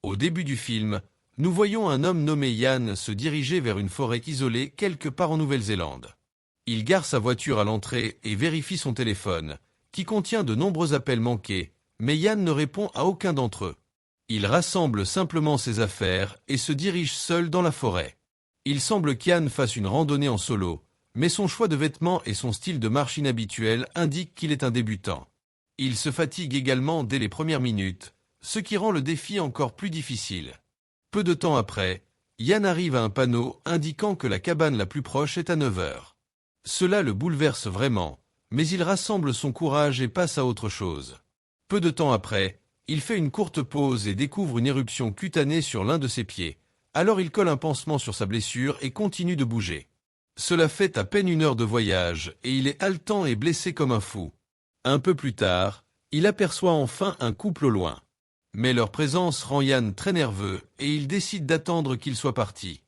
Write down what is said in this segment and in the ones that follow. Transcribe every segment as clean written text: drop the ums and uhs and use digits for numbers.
Au début du film, nous voyons un homme nommé Yann se diriger vers une forêt isolée quelque part en Nouvelle-Zélande. Il gare sa voiture à l'entrée et vérifie son téléphone, qui contient de nombreux appels manqués, mais Yann ne répond à aucun d'entre eux. Il rassemble simplement ses affaires et se dirige seul dans la forêt. Il semble qu'Yann fasse une randonnée en solo, mais son choix de vêtements et son style de marche inhabituel indiquent qu'il est un débutant. Il se fatigue également dès les premières minutes, ce qui rend le défi encore plus difficile. Peu de temps après, Yann arrive à un panneau indiquant que la cabane la plus proche est à 9 heures. Cela le bouleverse vraiment, mais il rassemble son courage et passe à autre chose. Peu de temps après, il fait une courte pause et découvre une éruption cutanée sur l'un de ses pieds. Alors il colle un pansement sur sa blessure et continue de bouger. Cela fait à peine 1 heure de voyage et il est haletant et blessé comme un fou. Un peu plus tard, il aperçoit enfin un couple au loin. Mais leur présence rend Yann très nerveux et il décide d'attendre qu'ils soient partis.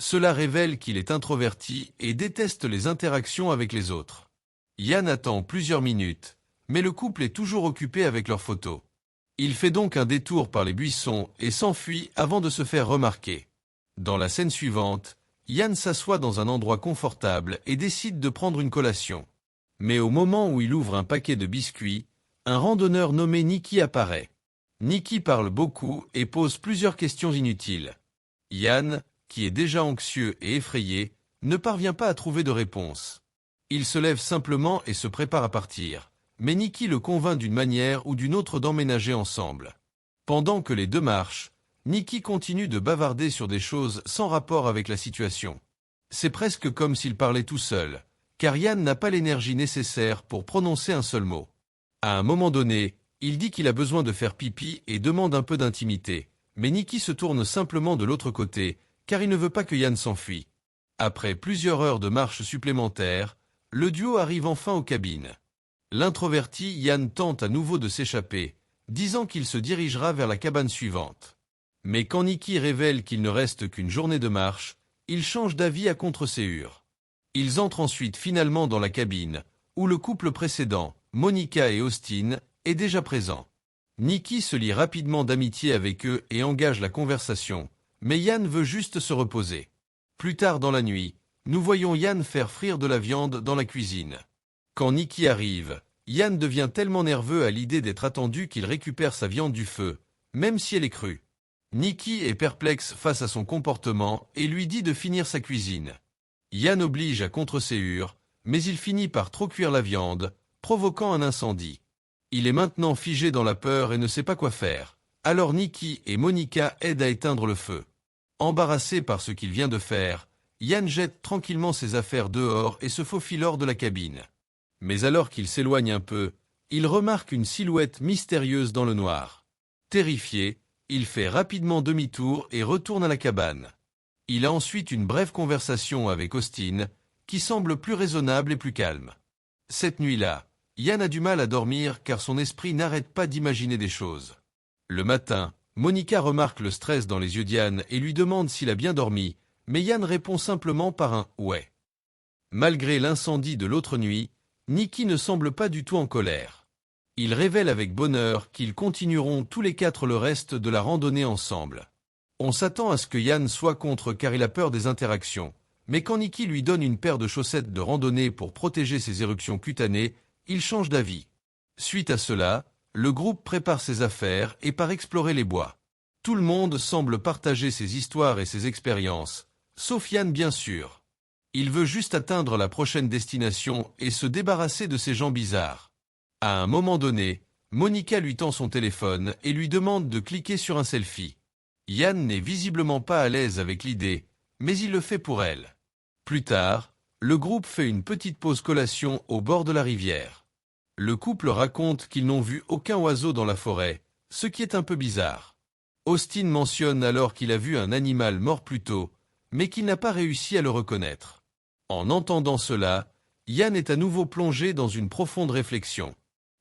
Cela révèle qu'il est introverti et déteste les interactions avec les autres. Yann attend plusieurs minutes, mais le couple est toujours occupé avec leurs photos. Il fait donc un détour par les buissons et s'enfuit avant de se faire remarquer. Dans la scène suivante, Yann s'assoit dans un endroit confortable et décide de prendre une collation. Mais au moment où il ouvre un paquet de biscuits, un randonneur nommé Nicky apparaît. Nicky parle beaucoup et pose plusieurs questions inutiles. Yann, qui est déjà anxieux et effrayé, ne parvient pas à trouver de réponse. Il se lève simplement et se prépare à partir, mais Nicky le convainc d'une manière ou d'une autre d'emménager ensemble. Pendant que les deux marchent, Nicky continue de bavarder sur des choses sans rapport avec la situation. C'est presque comme s'il parlait tout seul, car Yann n'a pas l'énergie nécessaire pour prononcer un seul mot. À un moment donné, il dit qu'il a besoin de faire pipi et demande un peu d'intimité, mais Nicky se tourne simplement de l'autre côté, car il ne veut pas que Yann s'enfuit. Après plusieurs heures de marche supplémentaires, le duo arrive enfin aux cabines. L'introverti Yann tente à nouveau de s'échapper, disant qu'il se dirigera vers la cabane suivante. Mais quand Nicky révèle qu'il ne reste qu'une journée de marche, il change d'avis à contre-séhur. Ils entrent ensuite finalement dans la cabine, où le couple précédent, Monica et Austin, est déjà présent. Nicky se lie rapidement d'amitié avec eux et engage la conversation, mais Yann veut juste se reposer. Plus tard dans la nuit, nous voyons Yann faire frire de la viande dans la cuisine. Quand Nicky arrive, Yann devient tellement nerveux à l'idée d'être attendu qu'il récupère sa viande du feu, même si elle est crue. Nicky est perplexe face à son comportement et lui dit de finir sa cuisine. Yann oblige à contre-séhur, mais il finit par trop cuire la viande, provoquant un incendie. Il est maintenant figé dans la peur et ne sait pas quoi faire. Alors Nicky et Monica aident à éteindre le feu. Embarrassé par ce qu'il vient de faire, Yann jette tranquillement ses affaires dehors et se faufile hors de la cabine. Mais alors qu'il s'éloigne un peu, il remarque une silhouette mystérieuse dans le noir. Terrifié, il fait rapidement demi-tour et retourne à la cabane. Il a ensuite une brève conversation avec Austin, qui semble plus raisonnable et plus calme. Cette nuit-là, Yann a du mal à dormir car son esprit n'arrête pas d'imaginer des choses. Le matin, Monica remarque le stress dans les yeux d'Yann et lui demande s'il a bien dormi, mais Yann répond simplement par un « ouais ». Malgré l'incendie de l'autre nuit, Nicky ne semble pas du tout en colère. Il révèle avec bonheur qu'ils continueront tous les 4 le reste de la randonnée ensemble. On s'attend à ce que Yann soit contre car il a peur des interactions, mais quand Nicky lui donne une paire de chaussettes de randonnée pour protéger ses éruptions cutanées, il change d'avis. Suite à cela, le groupe prépare ses affaires et part explorer les bois. Tout le monde semble partager ses histoires et ses expériences, sauf Yann bien sûr. Il veut juste atteindre la prochaine destination et se débarrasser de ces gens bizarres. À un moment donné, Monica lui tend son téléphone et lui demande de cliquer sur un selfie. Yann n'est visiblement pas à l'aise avec l'idée, mais il le fait pour elle. Plus tard, le groupe fait une petite pause collation au bord de la rivière. Le couple raconte qu'ils n'ont vu aucun oiseau dans la forêt, ce qui est un peu bizarre. Austin mentionne alors qu'il a vu un animal mort plus tôt, mais qu'il n'a pas réussi à le reconnaître. En entendant cela, Yann est à nouveau plongé dans une profonde réflexion.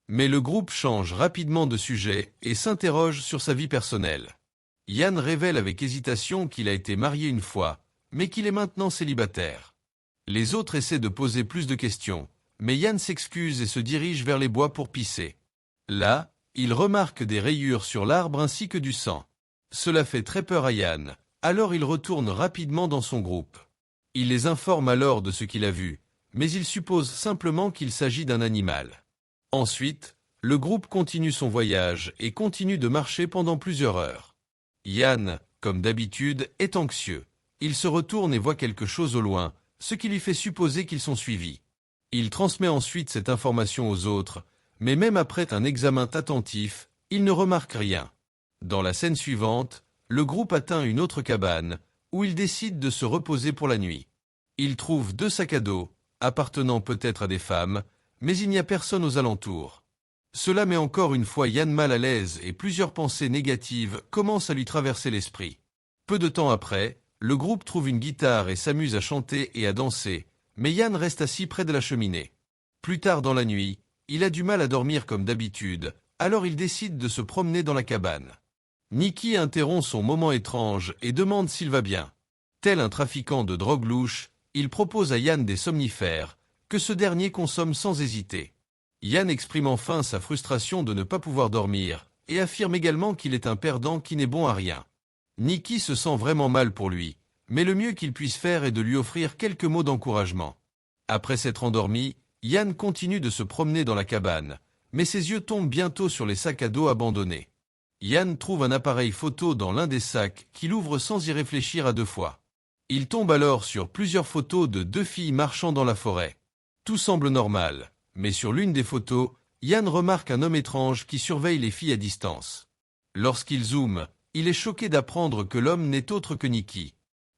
Mais le groupe change rapidement de sujet et s'interroge sur sa vie personnelle. Yann révèle avec hésitation qu'il a été marié une fois, mais qu'il est maintenant célibataire. Les autres essaient de poser plus de questions, mais Yann s'excuse et se dirige vers les bois pour pisser. Là, il remarque des rayures sur l'arbre ainsi que du sang. Cela fait très peur à Yann, alors il retourne rapidement dans son groupe. Il les informe alors de ce qu'il a vu, mais il suppose simplement qu'il s'agit d'un animal. Ensuite, le groupe continue son voyage et continue de marcher pendant plusieurs heures. Yann, comme d'habitude, est anxieux. Il se retourne et voit quelque chose au loin, ce qui lui fait supposer qu'ils sont suivis. Il transmet ensuite cette information aux autres, mais même après un examen attentif, il ne remarque rien. Dans la scène suivante, le groupe atteint une autre cabane, où ils décident de se reposer pour la nuit. Ils trouvent 2 sacs à dos, appartenant peut-être à des femmes, mais il n'y a personne aux alentours. Cela met encore une fois Yann mal à l'aise et plusieurs pensées négatives commencent à lui traverser l'esprit. Peu de temps après, le groupe trouve une guitare et s'amuse à chanter et à danser, mais Yann reste assis près de la cheminée. Plus tard dans la nuit, il a du mal à dormir comme d'habitude, alors il décide de se promener dans la cabane. Nikki interrompt son moment étrange et demande s'il va bien. Tel un trafiquant de drogue louche, il propose à Yann des somnifères, que ce dernier consomme sans hésiter. Yann exprime enfin sa frustration de ne pas pouvoir dormir, et affirme également qu'il est un perdant qui n'est bon à rien. Nikki se sent vraiment mal pour lui, mais le mieux qu'il puisse faire est de lui offrir quelques mots d'encouragement. Après s'être endormi, Yann continue de se promener dans la cabane, mais ses yeux tombent bientôt sur les sacs à dos abandonnés. Yann trouve un appareil photo dans l'un des sacs qu'il ouvre sans y réfléchir à 2 fois. Il tombe alors sur plusieurs photos de 2 filles marchant dans la forêt. Tout semble normal, mais sur l'une des photos, Yann remarque un homme étrange qui surveille les filles à distance. Lorsqu'il zoome, il est choqué d'apprendre que l'homme n'est autre que Nikki.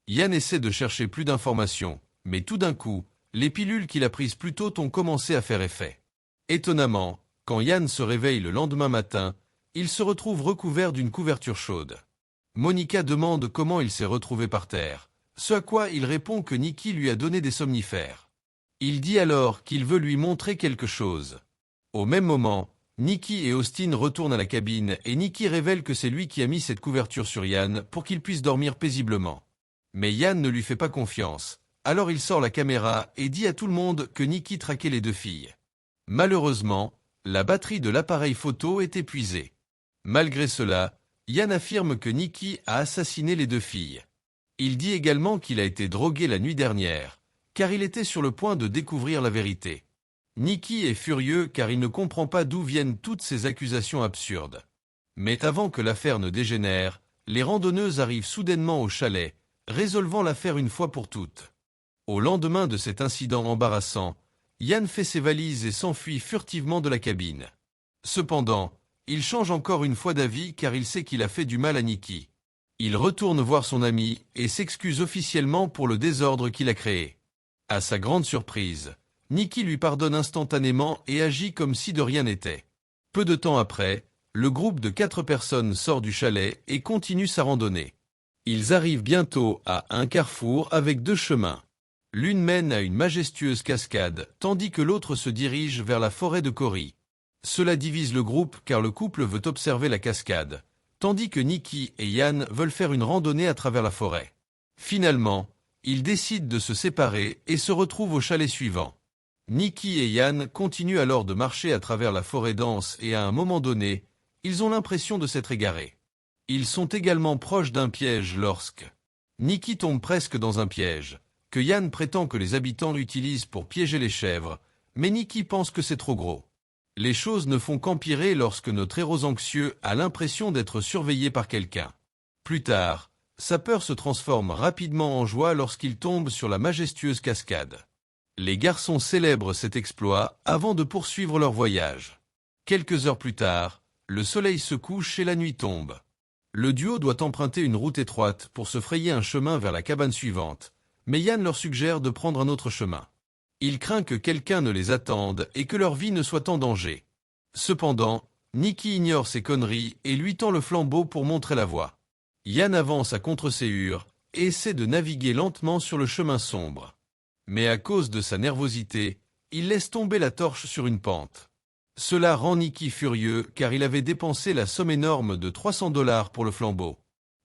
Yann essaie de chercher plus d'informations, mais tout d'un coup, les pilules qu'il a prises plus tôt ont commencé à faire effet. Étonnamment, quand Yann se réveille le lendemain matin, il se retrouve recouvert d'une couverture chaude. Monica demande comment il s'est retrouvé par terre, ce à quoi il répond que Nikki lui a donné des somnifères. Il dit alors qu'il veut lui montrer quelque chose. Au même moment, Nikki et Austin retournent à la cabine et Nikki révèle que c'est lui qui a mis cette couverture sur Yann pour qu'il puisse dormir paisiblement. Mais Yann ne lui fait pas confiance, alors il sort la caméra et dit à tout le monde que Nikki traquait les 2 filles. Malheureusement, la batterie de l'appareil photo est épuisée. Malgré cela, Yann affirme que Nikki a assassiné les 2 filles. Il dit également qu'il a été drogué la nuit dernière, car il était sur le point de découvrir la vérité. Nikki est furieux car il ne comprend pas d'où viennent toutes ces accusations absurdes. Mais avant que l'affaire ne dégénère, les randonneuses arrivent soudainement au chalet, résolvant l'affaire une fois pour toutes. Au lendemain de cet incident embarrassant, Yann fait ses valises et s'enfuit furtivement de la cabine. Cependant, il change encore une fois d'avis car il sait qu'il a fait du mal à Nikki. Il retourne voir son ami et s'excuse officiellement pour le désordre qu'il a créé. À sa grande surprise, Nikki lui pardonne instantanément et agit comme si de rien n'était. Peu de temps après, le groupe de 4 personnes sort du chalet et continue sa randonnée. Ils arrivent bientôt à un carrefour avec 2 chemins. L'une mène à une majestueuse cascade, tandis que l'autre se dirige vers la forêt de Cory. Cela divise le groupe car le couple veut observer la cascade, tandis que Nikki et Yann veulent faire une randonnée à travers la forêt. Finalement, ils décident de se séparer et se retrouvent au chalet suivant. Nikki et Yann continuent alors de marcher à travers la forêt dense et à un moment donné, ils ont l'impression de s'être égarés. Ils sont également proches d'un piège lorsque Nikki tombe presque dans un piège, que Yann prétend que les habitants utilisent pour piéger les chèvres, mais Nikki pense que c'est trop gros. Les choses ne font qu'empirer lorsque notre héros anxieux a l'impression d'être surveillé par quelqu'un. Plus tard, sa peur se transforme rapidement en joie lorsqu'il tombe sur la majestueuse cascade. Les garçons célèbrent cet exploit avant de poursuivre leur voyage. Quelques heures plus tard, le soleil se couche et la nuit tombe. Le duo doit emprunter une route étroite pour se frayer un chemin vers la cabane suivante, mais Yann leur suggère de prendre un autre chemin. Il craint que quelqu'un ne les attende et que leur vie ne soit en danger. Cependant, Nikki ignore ces conneries et lui tend le flambeau pour montrer la voie. Yann avance à contre-séhur et essaie de naviguer lentement sur le chemin sombre. Mais à cause de sa nervosité, il laisse tomber la torche sur une pente. Cela rend Nikki furieux car il avait dépensé la somme énorme de 300 $ pour le flambeau.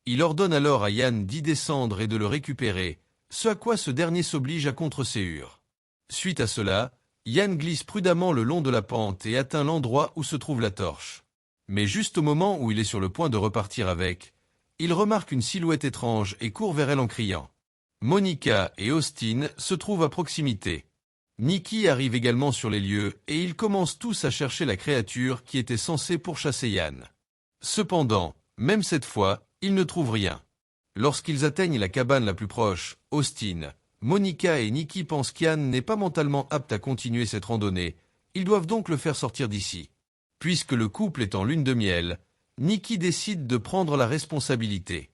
Il ordonne alors à Yann d'y descendre et de le récupérer, ce à quoi ce dernier s'oblige à contre-séhur. Suite à cela, Yann glisse prudemment le long de la pente et atteint l'endroit où se trouve la torche. Mais juste au moment où il est sur le point de repartir avec, il remarque une silhouette étrange et court vers elle en criant. Monica et Austin se trouvent à proximité. Nikki arrive également sur les lieux et ils commencent tous à chercher la créature qui était censée pourchasser Yann. Cependant, même cette fois, ils ne trouvent rien. Lorsqu'ils atteignent la cabane la plus proche, Austin, Monica et Nikki pensent qu'Yann n'est pas mentalement apte à continuer cette randonnée. Ils doivent donc le faire sortir d'ici. Puisque le couple est en lune de miel, Nikki décide de prendre la responsabilité.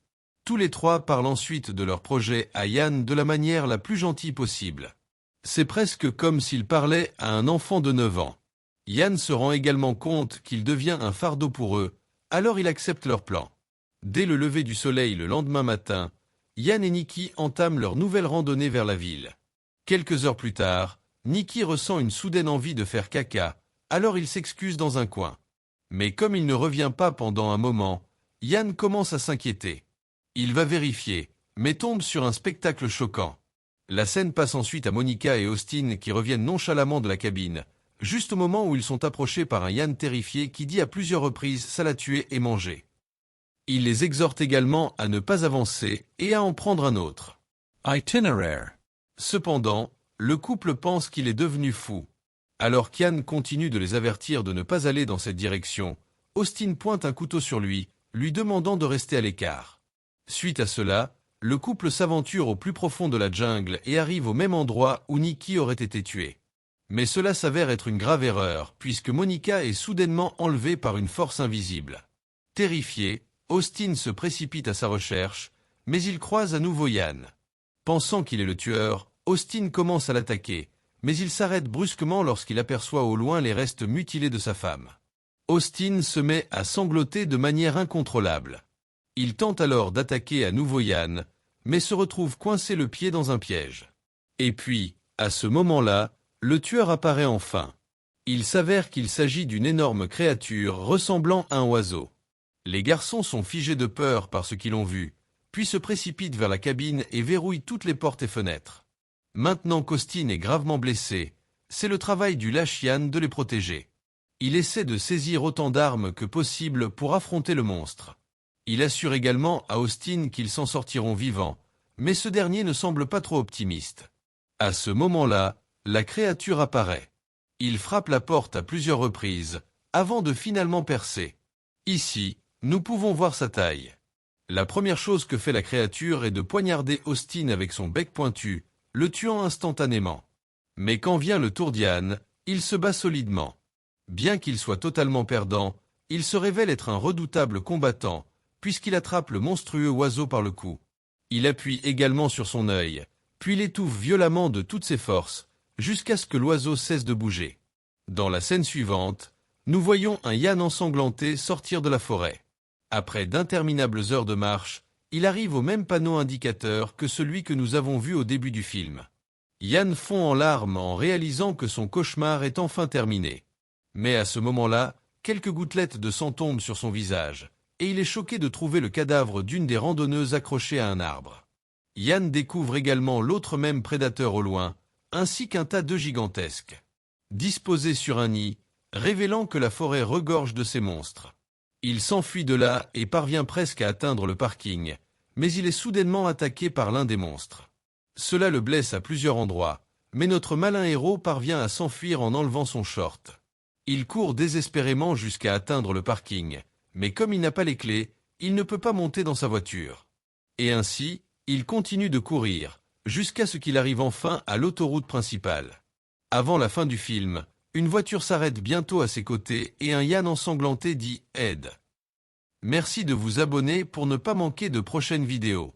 Tous les trois parlent ensuite de leur projet à Yann de la manière la plus gentille possible. C'est presque comme s'ils parlaient à un enfant de 9 ans. Yann se rend également compte qu'il devient un fardeau pour eux, alors il accepte leur plan. Dès le lever du soleil le lendemain matin, Yann et Nikki entament leur nouvelle randonnée vers la ville. Quelques heures plus tard, Nikki ressent une soudaine envie de faire caca, alors il s'excuse dans un coin. Mais comme il ne revient pas pendant un moment, Yann commence à s'inquiéter. Il va vérifier, mais tombe sur un spectacle choquant. La scène passe ensuite à Monica et Austin qui reviennent nonchalamment de la cabine, juste au moment où ils sont approchés par un Yann terrifié qui dit à plusieurs reprises « ça l'a tué et mangé ». Il les exhorte également à ne pas avancer et à en prendre un autre. Itinéraire. Cependant, le couple pense qu'il est devenu fou. Alors qu'Yann continue de les avertir de ne pas aller dans cette direction, Austin pointe un couteau sur lui, lui demandant de rester à l'écart. Suite à cela, le couple s'aventure au plus profond de la jungle et arrive au même endroit où Nikki aurait été tuée. Mais cela s'avère être une grave erreur, puisque Monica est soudainement enlevée par une force invisible. Terrifié, Austin se précipite à sa recherche, mais il croise à nouveau Yann. Pensant qu'il est le tueur, Austin commence à l'attaquer, mais il s'arrête brusquement lorsqu'il aperçoit au loin les restes mutilés de sa femme. Austin se met à sangloter de manière incontrôlable. Il tente alors d'attaquer à nouveau Yann, mais se retrouve coincé le pied dans un piège. Et puis, à ce moment-là, le tueur apparaît enfin. Il s'avère qu'il s'agit d'une énorme créature ressemblant à un oiseau. Les garçons sont figés de peur par ce qu'ils ont vu, puis se précipitent vers la cabine et verrouillent toutes les portes et fenêtres. Maintenant qu'Austin est gravement blessé, c'est le travail du lâche Yann de les protéger. Il essaie de saisir autant d'armes que possible pour affronter le monstre. Il assure également à Austin qu'ils s'en sortiront vivants, mais ce dernier ne semble pas trop optimiste. À ce moment-là, la créature apparaît. Il frappe la porte à plusieurs reprises, avant de finalement percer. Ici, nous pouvons voir sa taille. La première chose que fait la créature est de poignarder Austin avec son bec pointu, le tuant instantanément. Mais quand vient le tour d'Yann, il se bat solidement. Bien qu'il soit totalement perdant, il se révèle être un redoutable combattant, puisqu'il attrape le monstrueux oiseau par le cou. Il appuie également sur son œil, puis l'étouffe violemment de toutes ses forces, jusqu'à ce que l'oiseau cesse de bouger. Dans la scène suivante, nous voyons un Yann ensanglanté sortir de la forêt. Après d'interminables heures de marche, il arrive au même panneau indicateur que celui que nous avons vu au début du film. Yann fond en larmes en réalisant que son cauchemar est enfin terminé. Mais à ce moment-là, quelques gouttelettes de sang tombent sur son visage, et il est choqué de trouver le cadavre d'une des randonneuses accrochée à un arbre. Yann découvre également l'autre même prédateur au loin, ainsi qu'un tas d'œufs gigantesques, disposés sur un nid, révélant que la forêt regorge de ces monstres. Il s'enfuit de là et parvient presque à atteindre le parking, mais il est soudainement attaqué par l'un des monstres. Cela le blesse à plusieurs endroits, mais notre malin héros parvient à s'enfuir en enlevant son short. Il court désespérément jusqu'à atteindre le parking, mais comme il n'a pas les clés, il ne peut pas monter dans sa voiture. Et ainsi, il continue de courir, jusqu'à ce qu'il arrive enfin à l'autoroute principale. Avant la fin du film, une voiture s'arrête bientôt à ses côtés et un Yann ensanglanté dit « Aide ». Merci de vous abonner pour ne pas manquer de prochaines vidéos.